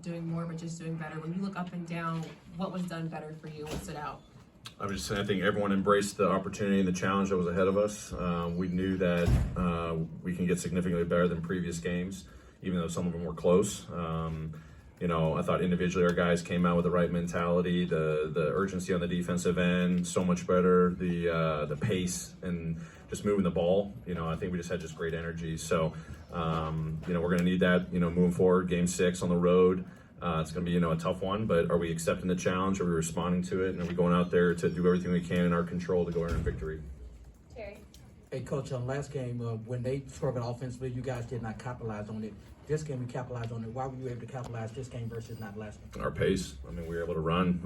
doing more, but just doing better. When you look up and down, what was done better for you? What stood out? I was just saying, I think everyone embraced the opportunity and the challenge that was ahead of us. We knew that we can get significantly better than previous games, even though some of them were close. I thought individually our guys came out with the right mentality, the urgency on the defensive end, so much better, the pace and just moving the ball. I think we just had just great energy. So, we're going to need that, moving forward. Game 6 on the road. It's going to be, a tough one, but are we accepting the challenge? Are we responding to it? And are we going out there to do everything we can in our control to go earn victory? Terry. Hey, Coach, last game, when they struggled offensively, you guys did not capitalize on it. This game, you capitalized on it. Why were you able to capitalize this game versus not last game? Our pace. We were able to run,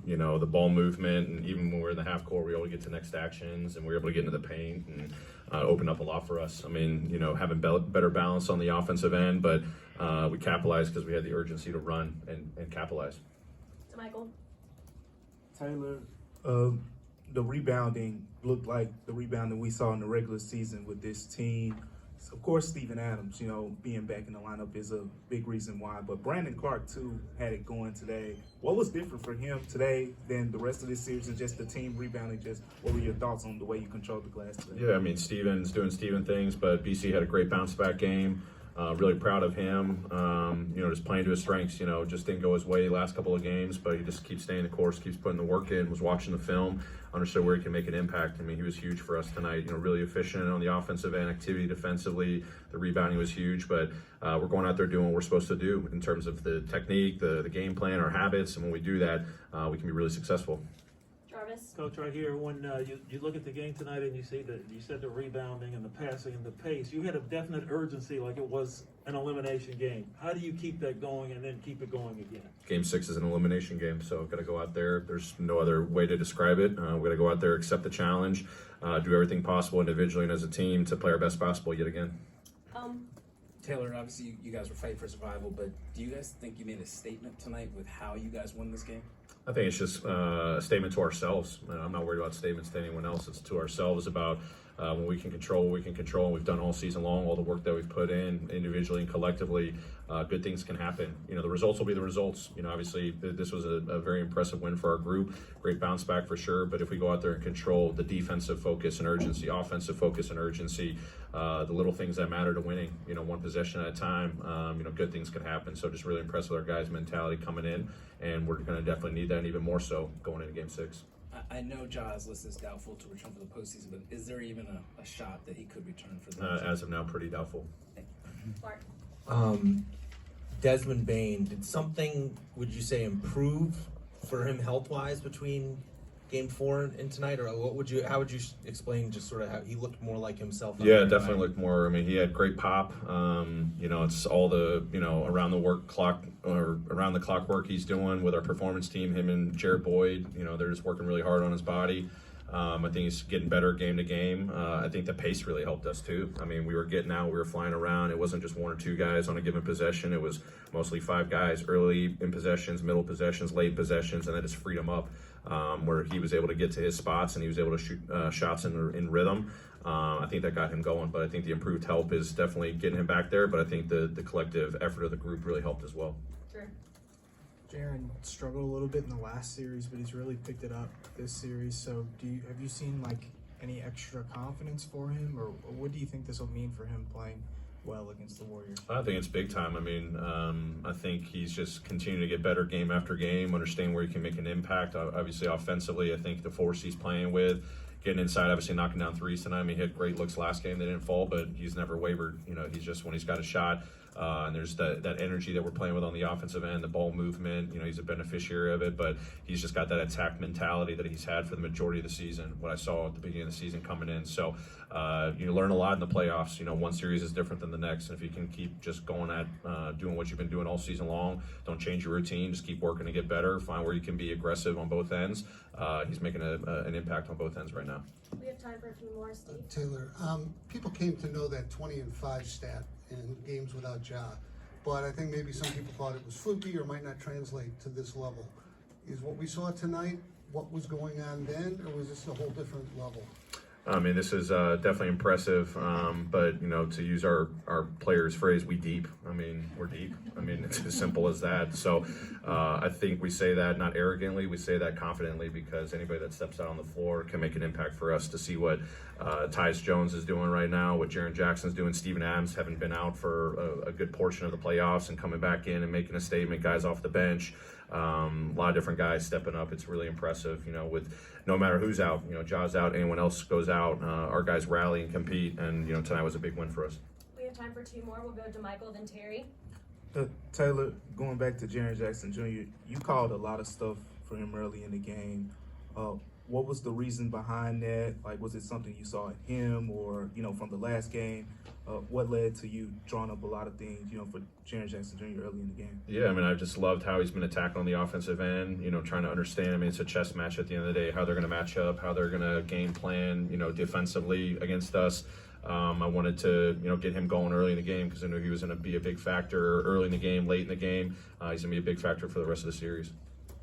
the ball movement, and even when we were in the half court, we were able to get to next actions, and we were able to get into the paint and open up a lot for us. Having better balance on the offensive end, but we capitalized because we had the urgency to run and capitalize. To Michael. Taylor, the rebounding looked like the rebounding we saw in the regular season with this team. Of course, Steven Adams, being back in the lineup is a big reason why. But Brandon Clark, too, had it going today. What was different for him today than the rest of this series and just the team rebounding? What were your thoughts on the way you controlled the glass today? Yeah, Steven's doing Steven things, but BC had a great bounce-back game. Really proud of him, just playing to his strengths. Just didn't go his way the last couple of games, but he just keeps staying the course, keeps putting the work in, was watching the film, understood where he can make an impact. He was huge for us tonight, really efficient on the offensive end, activity defensively. The rebounding was huge, but we're going out there doing what we're supposed to do in terms of the technique, the game plan, our habits, and when we do that, we can be really successful. Jarvis. Coach, right here, when you look at the game tonight and you said the rebounding and the passing and the pace, you had a definite urgency like it was an elimination game. How do you keep that going and then keep it going again? Game 6 is an elimination game, so got to go out there. There's no other way to describe it. We got to go out there, accept the challenge, do everything possible individually and as a team to play our best basketball yet again. Taylor, obviously you guys were fighting for survival, but do you guys think you made a statement tonight with how you guys won this game? I think it's just a statement to ourselves. I'm not worried about statements to anyone else. It's to ourselves about when we can control what we can control. And we've done all season long, all the work that we've put in individually and collectively. Good things can happen. The results will be the results. Obviously this was a very impressive win for our group. Great bounce back for sure. But if we go out there and control the defensive focus and urgency, offensive focus and urgency, the little things that matter to winning, one possession at a time, good things can happen. So just really impressed with our guys' mentality coming in, and we're going to definitely need that and even more so going into Game 6. I know Ja is listed as doubtful to return for the postseason, but is there even a shot that he could return for the As of now, pretty doubtful. Clark. Desmond Bain, did something, would you say, improve for him health-wise between Game 4 and tonight, or how would you explain just sort of how he looked more like himself? Yeah, definitely looked more. He had great pop. It's all the around the clock work he's doing with our performance team. Him and Jared Boyd, they're just working really hard on his body. I think he's getting better game to game. I think the pace really helped us too. We were getting out, we were flying around. It wasn't just one or two guys on a given possession. It was mostly 5 guys early in possessions, middle possessions, late possessions, and that just freed him up where he was able to get to his spots and he was able to shoot shots in rhythm. I think that got him going, but I think the improved help is definitely getting him back there, but I think the collective effort of the group really helped as well. Drew. Jaren struggled a little bit in the last series, but he's really picked it up this series. So have you seen any extra confidence for him, or what do you think this will mean for him playing well against the Warriors? I think it's big time. I think he's just continuing to get better game after game, understanding where he can make an impact. Obviously, offensively, I think the force he's playing with, getting inside, obviously knocking down threes tonight. He had great looks last game. They didn't fall, but he's never wavered. He's just, when he's got a shot, and there's that energy that we're playing with on the offensive end, the ball movement, he's a beneficiary of it, but he's just got that attack mentality that he's had for the majority of the season, what I saw at the beginning of the season coming in. So you learn a lot in the playoffs. One series is different than the next, and if you can keep just going at doing what you've been doing all season long, don't change your routine, just keep working to get better, find where you can be aggressive on both ends. He's making an impact on both ends right now. We have time for a few more, Steve. Taylor, people came to know that 20-5 stat in games without Ja, but I think maybe some people thought it was fluky or might not translate to this level. Is what we saw tonight what was going on then, or was this a whole different level? I mean, this is definitely impressive, but, you know, to use our players' phrase, we deep. I mean, we're deep. I mean, it's as simple as that. So I think we say that not arrogantly, we say that confidently, because anybody that steps out on the floor can make an impact for us. To see what Tyus Jones is doing right now, what Jaren Jackson's doing, Steven Adams having been out for a good portion of the playoffs and coming back in and making a statement, guys off the bench. A lot of different guys stepping up. It's really impressive, you know, with no matter who's out, you know, Ja's out, anyone else goes out, our guys rally and compete, and, you know, tonight was a big win for us. We have time for two more. We'll go to Michael, then Terry. Taylor, going back to Jaren Jackson Jr., you called a lot of stuff for him early in the game. What was the reason behind that? Like, was it something you saw in him, or, you know, from the last game? What led to you drawing up a lot of things, you know, for Jenkins Jackson Jr. early in the game? Yeah, I mean, I've just loved how he's been attacking on the offensive end, you know, trying to understand. I mean, it's a chess match at the end of the day, how they're going to match up, how they're going to game plan, you know, defensively against us. I wanted to, you know, get him going early in the game because I knew he was going to be a big factor early in the game, late in the game. He's going to be a big factor for the rest of the series.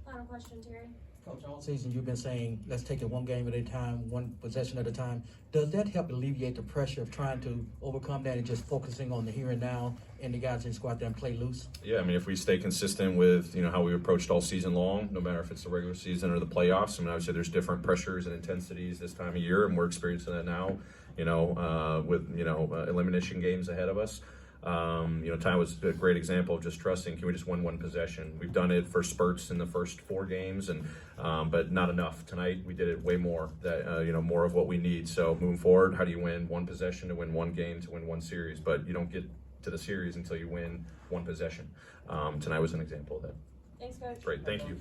Final question, Terry. Coach, all season you've been saying, let's take it one game at a time, one possession at a time. Does that help alleviate the pressure of trying to overcome that and just focusing on the here and now, and the guys just go out there and play loose? Yeah, I mean, if we stay consistent with, you know, how we approached all season long, no matter if it's the regular season or the playoffs, I mean, obviously there's different pressures and intensities this time of year, and we're experiencing that now, you know, with, you know, elimination games ahead of us. You know, Ty was a great example of just trusting. Can we just win one possession? We've done it for spurts in the first 4 games, and but not enough. Tonight we did it way more. That you know, more of what we need. So moving forward, how do you win one possession to win one game to win one series? But you don't get to the series until you win one possession. Tonight was an example of that. Thanks, Coach. Great, thank you.